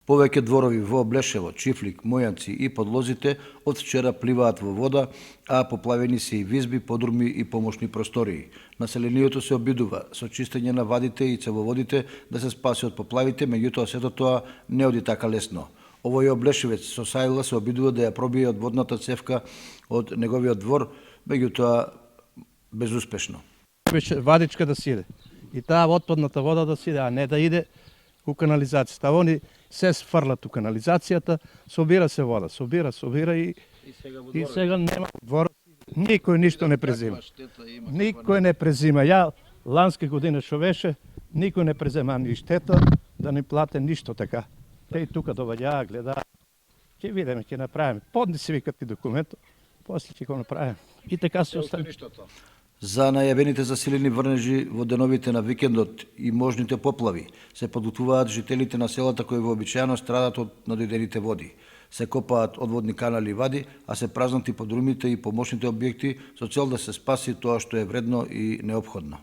Повеќе дворови во Блешево, Чифлик, Мојанци и Подлозите од вчера пливаат во вода, а поплавени се и визби, подруми и помошни простории. Населението се обидува со чистење на вадите и цевоводите да се спаси од поплавите, меѓутоа сето тоа не оди така лесно. Овој Облешевец со Сајла се обидува да ја пробие од водната цевка од неговиот двор, меѓутоа безуспешно. Беше вадичка да си иде. И таа отпадната вода да си иде, а не да иде у канализацијата. Они се сфрлат у канализацијата, собира се вода, собира и сега нема двор. Никој ништо не презима. Никој не презима. Ја ланска година што беше, никој не презема ни штета да не плате ништо така. Те и тука доваѓаа, гледаат. Ќе видиме, ќе направиме. Поднеси викат ти документ, после ќе го направиме. И така се остане. За најавените засилени врнежи во деновите на викендот и можните поплави се подготвуваат жителите на селата кои вообичаено страдат од надојдените води. Се копаат одводни канали и вади, а се празнат и подрумите и помошните објекти со цел да се спаси тоа што е вредно и неопходно.